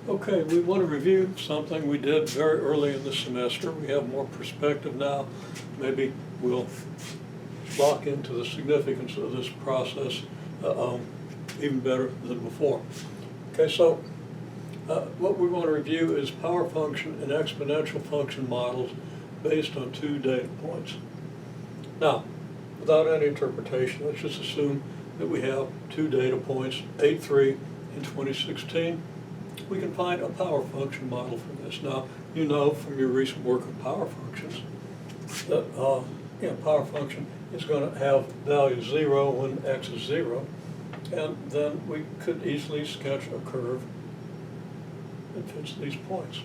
Okay, we want to review something we did very early in the semester. We have more perspective now. Maybe we'll lock into the significance of this process even better than before. Okay, so what we want to review is power function and exponential function models based on two data points. Now, without any interpretation, let's just assume that we have two data points, 8.3 and 2016. We can find a power function model for this. Now, you know from your recent work on power functions that power function is going to have value 0 when x is 0, and then we could easily sketch a curve that fits these points.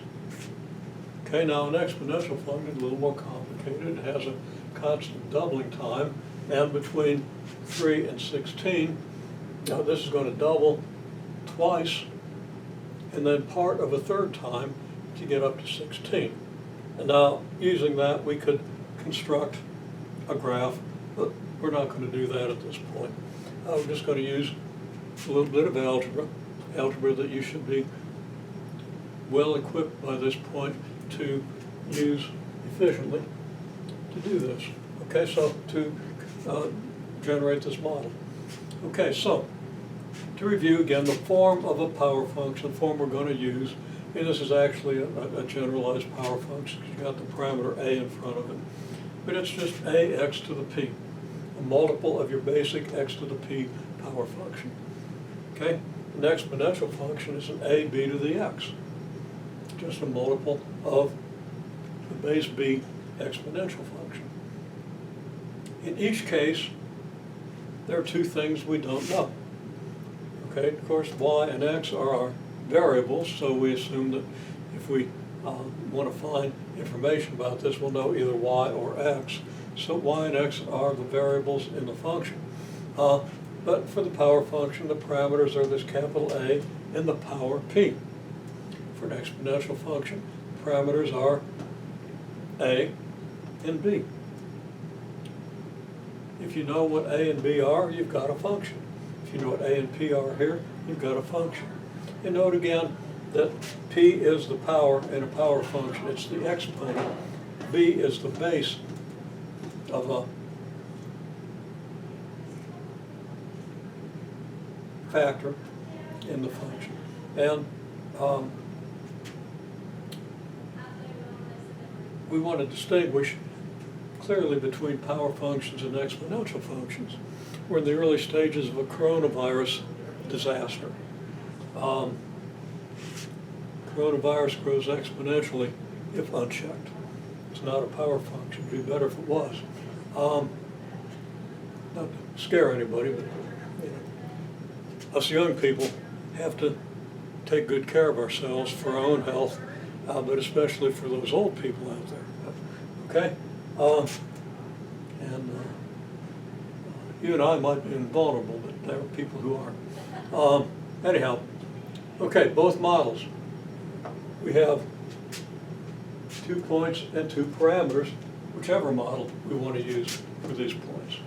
Okay, now an exponential function is a little more complicated. It has a constant doubling time, and between 3 and 16, now this is going to double twice, and then part of a third time to get up to 16. And now, using that, we could construct a graph, but we're not going to do that at this point. We're just going to use a little bit of algebra that you should be well equipped by this point to use efficiently to do this. Okay, so to generate this model. Okay, so to review again, the form of a power function, the form we're going to use, and this is actually a generalized power function because you've got the parameter a in front of it. But it's just ax to the p, a multiple of your basic x to the p power function. Okay? An exponential function is an ab to the x, just a multiple of the base b exponential function. In each case, there are two things we don't know. Okay, of course, y and x are our variables, so we assume that if we want to find information about this, we'll know either y or x. So y and x are the variables in the function. But for the power function, the parameters are this capital A and the power p. For an exponential function, the parameters are a and b. If you know what a and b are, you've got a function. If you know what a and p are here, you've got a function. And note again that p is the power in a power function. It's the exponent. b is the base of a factor in the function. And we want to distinguish clearly between power functions and exponential functions. We're in the early stages of a coronavirus disaster. Coronavirus grows exponentially if unchecked. It's not a power function. It'd be better if it was. Not to scare anybody, but us young people have to take good care of ourselves for our own health, but especially for those old people out there. Okay? You and I might be invulnerable, but there are people who aren't. Anyhow, okay, both models. We have 2 points and 2 parameters, whichever model we want to use for these points.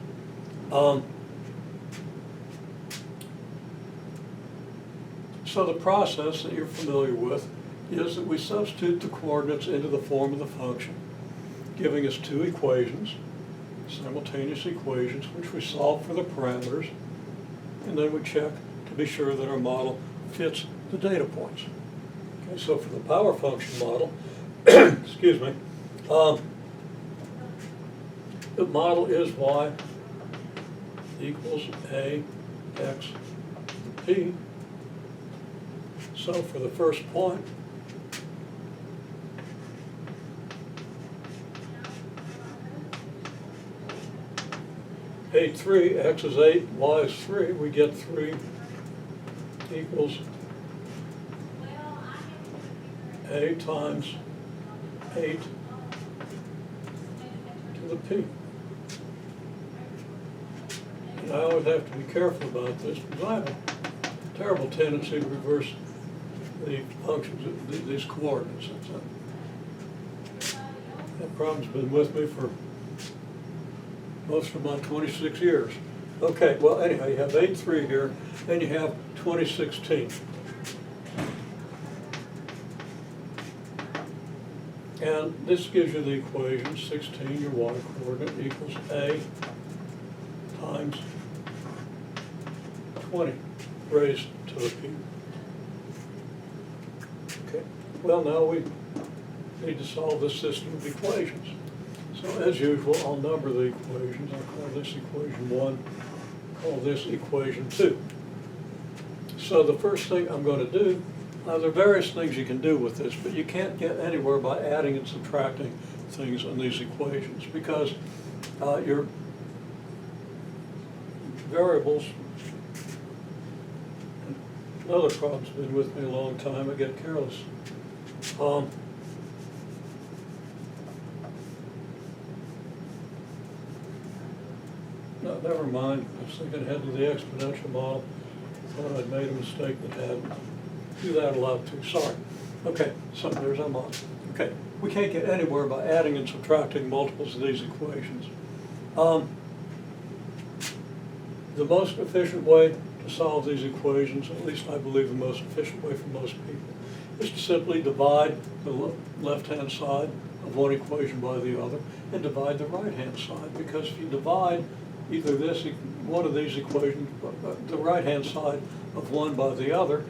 So the process that you're familiar with is that we substitute the coordinates into the form of the function, giving us 2 equations, simultaneous equations, which we solve for the parameters, and then we check to be sure that our model fits the data points. Okay, so for the power function model, excuse me, the model is y equals a x p. So for the first point, a 3, x is 8, y is 3, we get 3 equals a times 8 to the p. And I always have to be careful about this because I have a terrible tendency to reverse the functions, these coordinates. That problem's been with me for most of my 26 years. Okay, well anyhow, you have 8.3 here, then you have 2016. And this gives you the equation, 16, your y coordinate, equals a times 20 raised to the p. Okay, well now we need to solve this system of equations. So as usual, I'll number the equations. I'll call this equation 1, call this equation 2. So the first thing I'm going to do, now there are various things you can do with this, but you can't get anywhere by adding and subtracting things in these equations because your variables, another problem's been with me a long time, I get careless. No, never mind, I was thinking ahead to the exponential model, thought I'd made a mistake that hadn't. Do that a lot too, sorry. Okay, so there's our model. Okay, we can't get anywhere by adding and subtracting multiples of these equations. The most efficient way to solve these equations, at least I believe the most efficient way for most people, is to simply divide the left-hand side of one equation by the other and divide the right-hand side, because if you divide either one of these equations, the right-hand side of one by the other,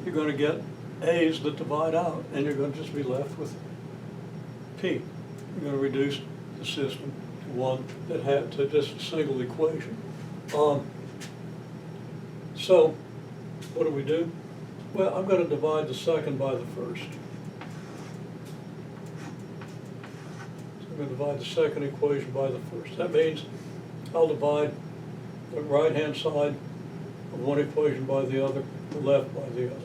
you're going to get a's that divide out, and you're going to just be left with p. You're going to reduce the system to one that had to just a single equation. So what do we do? Well, I'm going to divide the second by the first. So I'm going to divide the second equation by the first. That means I'll divide the right-hand side of one equation by the other, the left by the other.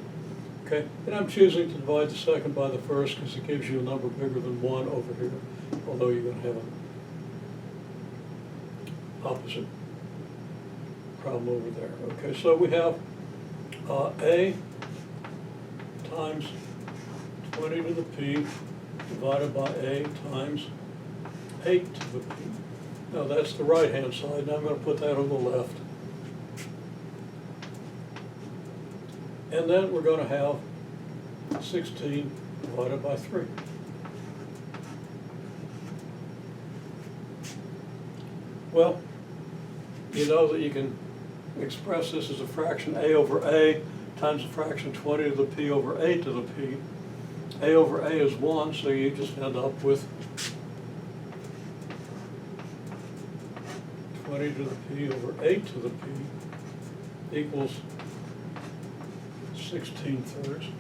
Okay, and I'm choosing to divide the second by the first because it gives you a number bigger than 1 over here, although you're going to have an opposite problem over there. Okay, so we have a times 20 to the p divided by a times 8 to the p. Now that's the right-hand side. Now I'm going to put that on the left. And then we're going to have 16 divided by 3. Well, you know that you can express this as a fraction a over a times a fraction 20 to the p over 8 to the p. A over a is 1, so you just end up with 20 to the p over 8 to the p equals 16/3.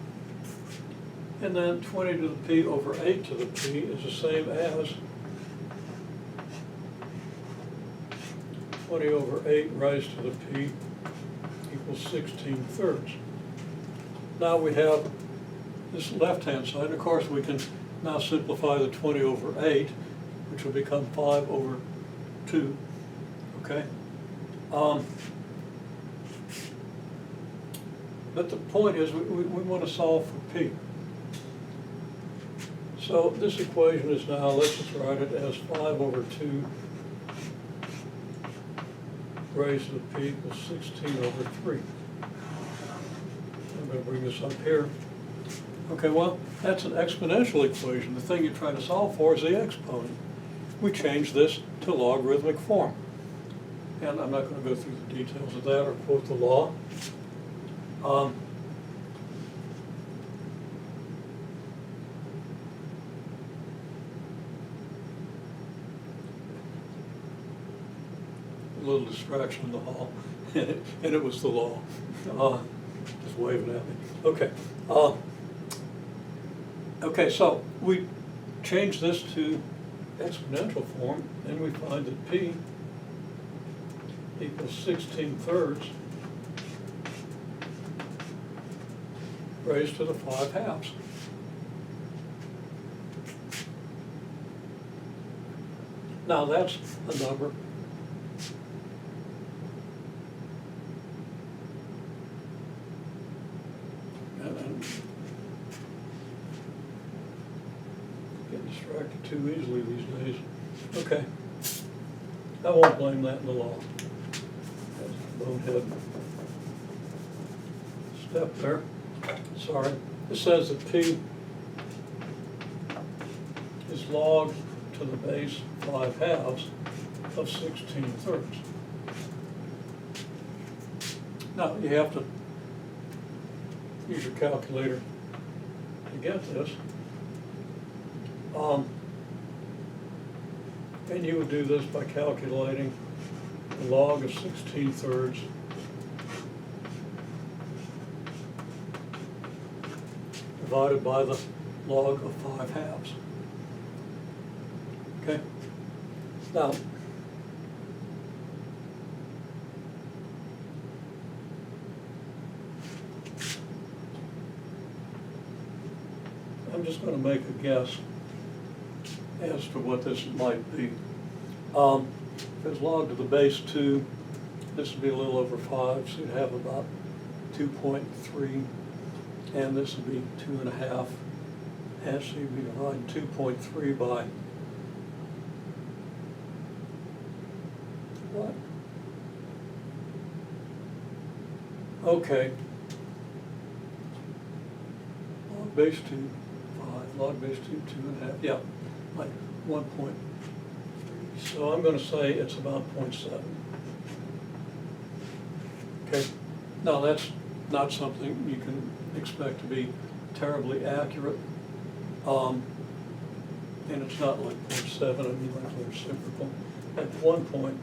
And then 20 to the p over 8 to the p is the same as 20 over 8 raised to the p equals 16/3. Now we have this left-hand side, and of course we can now simplify the 20 over 8, which will become 5 over 2, okay? But the point is we want to solve for p. So this equation is now, let's just write it as 5 over 2 raised to the p equals 16 over 3. I'm going to bring this up here. Okay, well, that's an exponential equation. The thing you try to solve for is the exponent. We change this to logarithmic form. And I'm not going to go through the details of that or quote the law. A little distraction in the hall, and it was the law. Just waving at me. Okay. Okay, so we change this to exponential form, and we find that p equals 16/3 raised to the 5/2. Now that's a number and get distracted too easily these days. Okay, I won't blame that in the law. That's a bonehead step there. Sorry. It says that p is log to the base 5/2 of 16/3. Now, you have to use your calculator to get this. And you would do this by calculating the log of 16/3 divided by the log of 5/2. Okay? Now, I'm just going to make a guess as to what this might be. If it's log to the base 2, this would be a little over 5, so you'd have about 2.3, and this would be 2.5, and so you'd be dividing 2.3 by what? Okay. Log base 2, 5, log base 2, 2.5, yeah, like 1.3. So I'm going to say it's about 0.7. Okay, now that's not something you can expect to be terribly accurate, and it's not like 0.7, I mean like the reciprocal. At one point,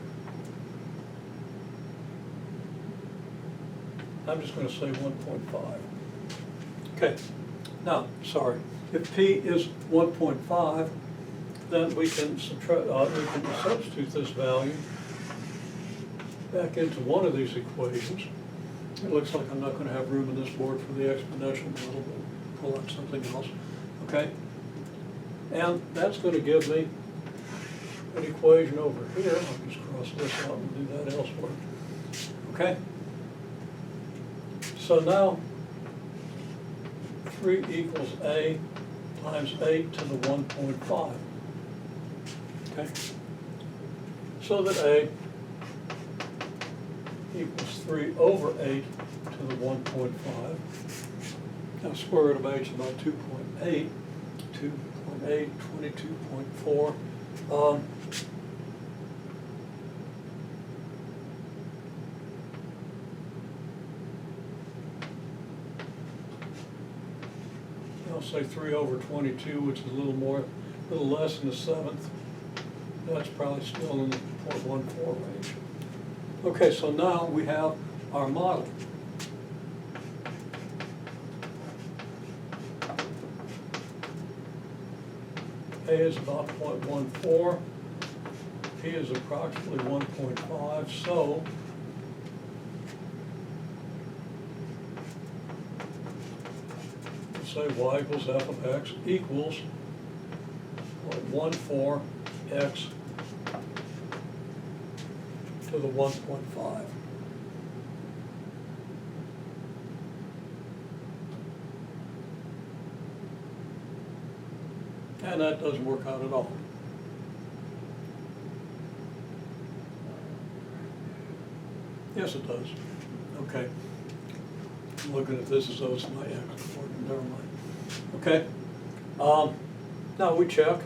I'm just going to say 1.5. Okay, now, sorry, if P is 1.5, then we can substitute this value back into one of these equations. It looks like I'm not going to have room in this board for the exponential model, but pull out something else. Okay? And that's going to give me an equation over here. I'll just cross this out and do that elsewhere. Okay? So now 3 equals A times 8 to the 1.5. Okay? So that A equals 3 over 8 to the 1.5. Now square root of h is about 2.8, 2.8, 22.4. I'll say 3 over 22, which is a little less than the 7th. That's probably still in the 0.14 range. Okay, so now we have our model. A is about 0.14, P is approximately 1.5, so let's say y equals f of x equals 0.14x to the 1.5. And that doesn't work out at all. Yes, it does. Okay. I'm looking at this as though it's my x coordinate. Never mind. Okay. Now we check.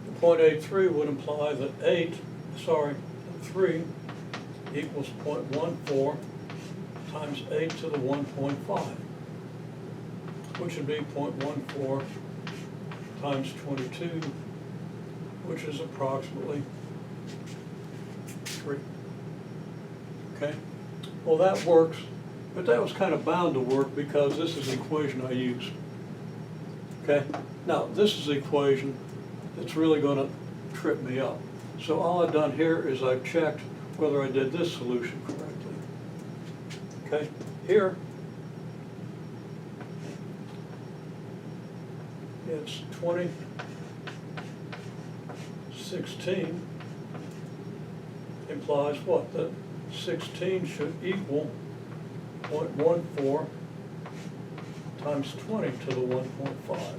The 0.83 would imply that 3 equals 0.14 times 8 to the 1.5, which would be 0.14 times 22, which is approximately 3. Okay? Well, that works, but that was kind of bound to work because this is the equation I use. Okay? Now, this is the equation that's really going to trip me up. So all I've done here is I've checked whether I did this solution correctly. Okay? Here, it's 2016 implies what? That 16 should equal 0.14 times 20 to the 1.5.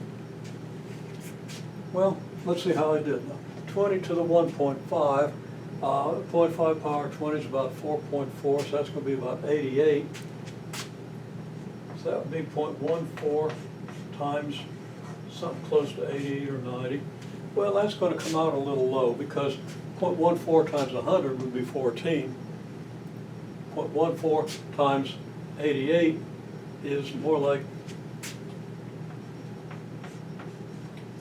Well, let's see how I did now. 20 to the 1.5, 0.5 power 20 is about 4.4, so that's going to be about 88. So that would be 0.14 times something close to 88 or 90. Well, that's going to come out a little low because 0.14 times 100 would be 14. 0.14 times 88 is more like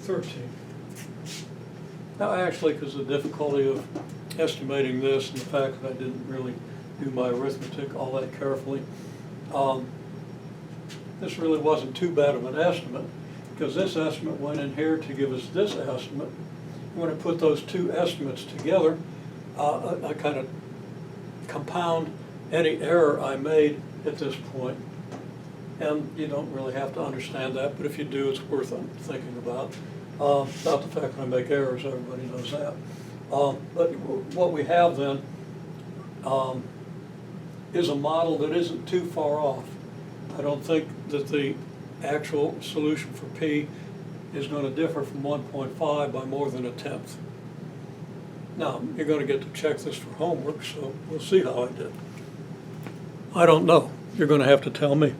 13. Now actually, because of the difficulty of estimating this and the fact that I didn't really do my arithmetic all that carefully, this really wasn't too bad of an estimate, because this estimate went in here to give us this estimate. When I put those two estimates together, I kind of compound any error I made at this point. And you don't really have to understand that, but if you do, it's worth thinking about. Not the fact that I make errors, everybody knows that. But what we have then is a model that isn't too far off. I don't think that the actual solution for P is going to differ from 1.5 by more than 1/10. Now, you're going to get to check this for homework, so we'll see how I did. I don't know. You're going to have to tell me.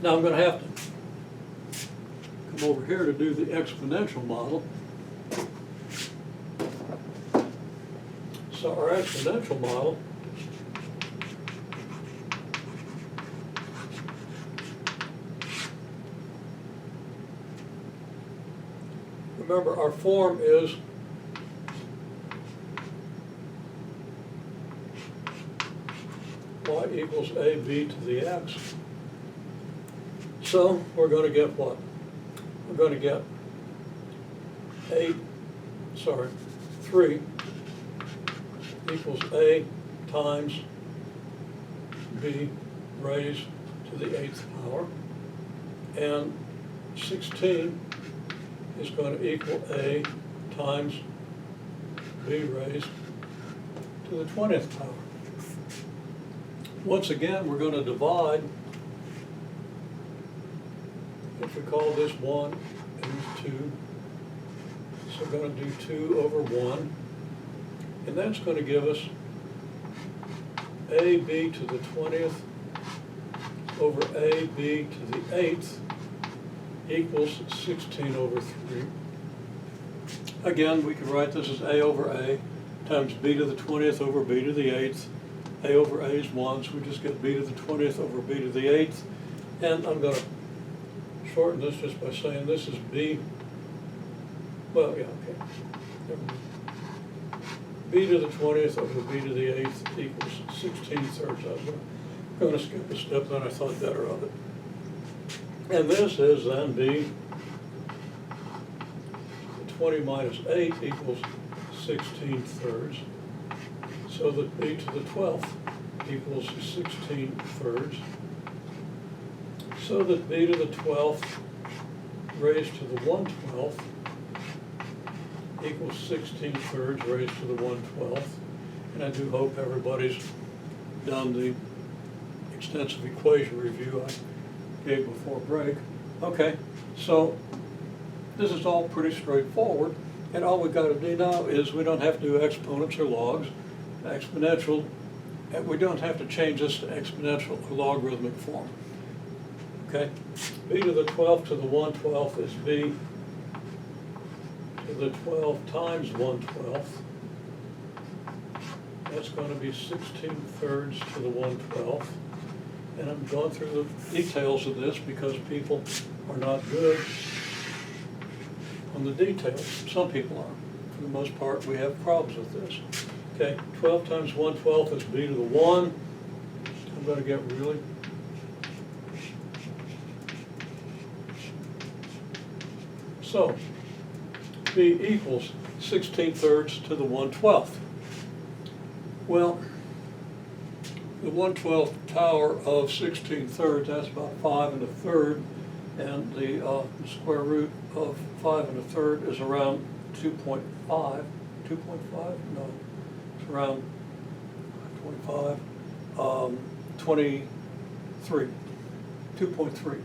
Now I'm going to have to come over here to do the exponential model. So our exponential model remember, our form is y equals ab to the x. So we're going to get what? We're going to get 3 equals a times b raised to the 8th power, and 16 is going to equal a times b raised to the 20th power. Once again, we're going to divide. If we call this 1 and this 2, so we're going to do 2 over 1, and that's going to give us ab to the 20th over ab to the 8th equals 16 over 3. Again, we can write this as a over a times b to the 20th over b to the 8th. A over a is 1, so we just get b to the 20th over b to the 8th. And I'm going to shorten this just by saying this is b, well, yeah, okay. B to the 20th over b to the 8th equals 16/3. I'm going to skip a step, then I thought better of it. And this is then b, 20 minus 8 equals 16/3. So that b to the 12th equals 16/3. So that b to the 12th raised to the 1/12 equals 16/3 raised to the 1/12. And I do hope everybody's done the extensive equation review I gave before break. Okay, so this is all pretty straightforward, and all we've got to do now is we don't have to do exponents or logs. Exponential, and we don't have to change this to exponential or logarithmic form. Okay, b to the 12th to the 1/12 is b to the 12 times 1/12. That's going to be 16/3 to the 1/12. And I'm going through the details of this because people are not good on the details. Some people are. For the most part, we have problems with this. Okay, 12 times 1/12 is b to the 1. I'm going to get really so b equals 16/3 to the 1/12. Well, the 1/12 power of 16/3, that's about 5 1/3, and the square root of 5 1/3 is around 2.5. 2.5? No. Around 25, 23, 2.3.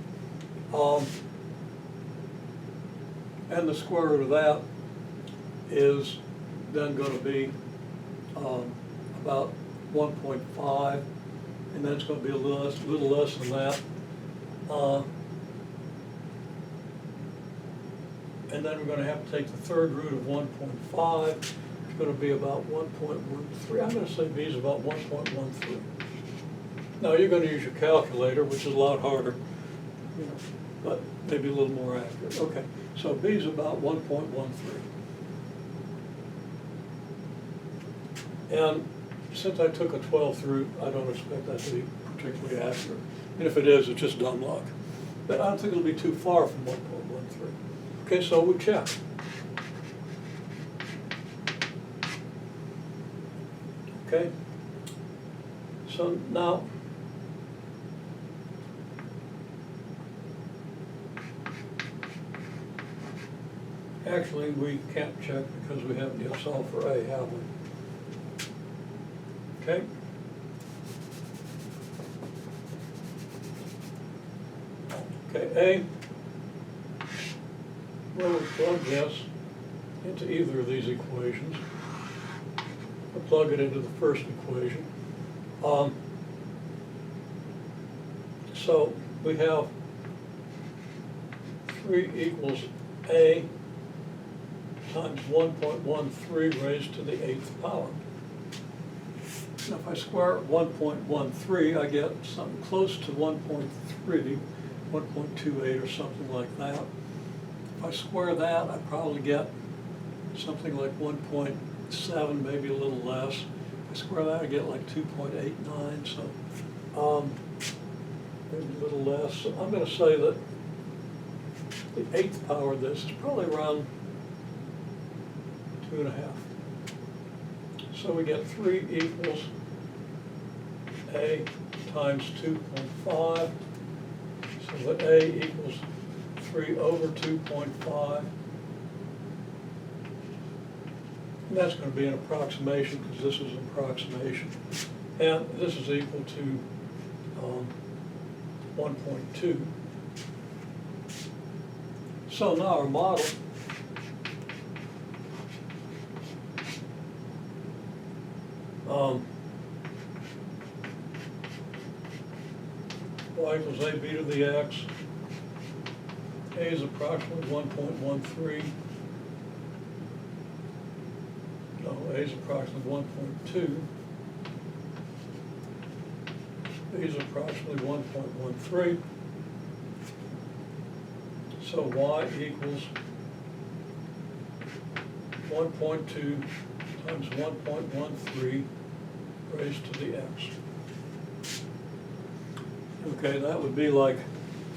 And the square root of that is then going to be about 1.5, and then it's going to be a little less than that. And then we're going to have to take the third root of 1.5. It's going to be about 1.13. I'm going to say b is about 1.13. Now you're going to use your calculator, which is a lot harder, you know, but maybe a little more accurate. Okay, so b is about 1.13. And since I took a 12th root, I don't expect that to be particularly accurate. And if it is, it's just dumb luck. But I don't think it'll be too far from 1.13. Okay, so we check. Okay, so now actually we can't check because we haven't yet solved for a, have we? Okay. Okay, a, well, we plug this into either of these equations. We'll plug it into the first equation. So we have 3 equals a times 1.13 raised to the 8th power. Now if I square 1.13, I get something close to 1.3, 1.28 or something like that. If I square that, I probably get something like 1.7, maybe a little less. If I square that, I get like 2.89, so maybe a little less. So I'm going to say that the 8th power of this is probably around 2.5. So we get 3 equals a times 2.5, so that a equals 3 over 2.5. And that's going to be an approximation because this is an approximation. And this is equal to 1.2. So now our model y equals ab to the x. A is approximately 1.13. No, A is approximately 1.2. B is approximately 1.13. So y equals 1.2 times 1.13 raised to the x. Okay, that would be like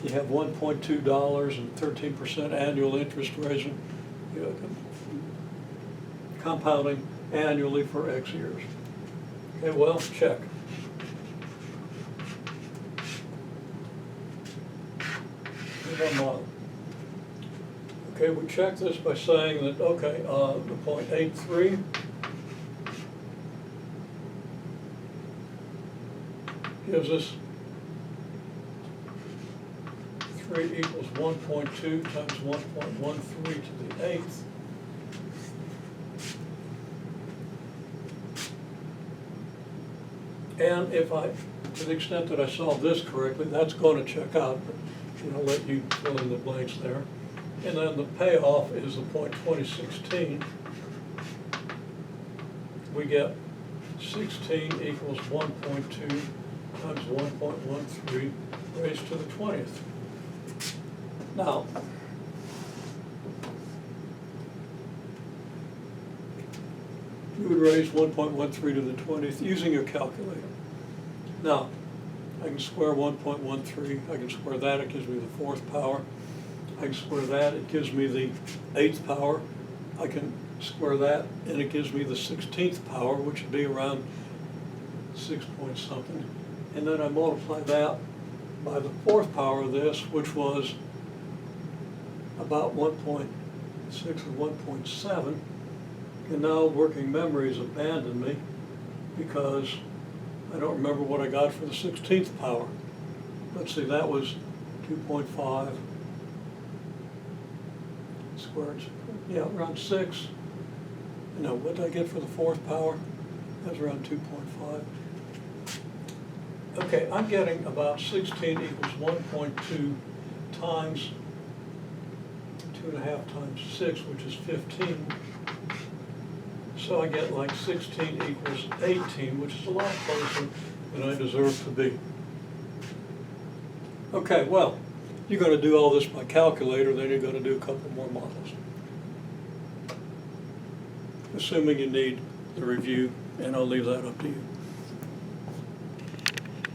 you have $1.2 and 13% annual interest rate, compounding annually for X years. Okay, well, check. Here's our model. Okay, we check this by saying that, okay, the 0.83 gives us 3 equals 1.2 times 1.13 to the 8th. And if I, to the extent that I solve this correctly, that's going to check out, but I'll let you fill in the blanks there. And then the payoff is the 0.2016. We get 16 equals 1.2 times 1.13 raised to the 20th. Now, you would raise 1.13 to the 20th using your calculator. Now, I can square 1.13, I can square that, it gives me the 4th power. I can square that, it gives me the 8th power. I can square that, and it gives me the 16th power, which would be around 6 point something. And then I multiply that by the 4th power of this, which was about 1.6 or 1.7. And now working memory has abandoned me because I don't remember what I got for the 16th power. Let's see, that was 2.5 squared. Yeah, around 6. No, what did I get for the 4th power? That was around 2.5. Okay, I'm getting about 16 equals 1.2 times 2.5 times 6, which is 15. So I get like 16 equals 18, which is a lot closer than I deserve to be. Okay, well, you're going to do all this by calculator, then you're going to do a couple more models. Assuming you need the review, and I'll leave that up to you.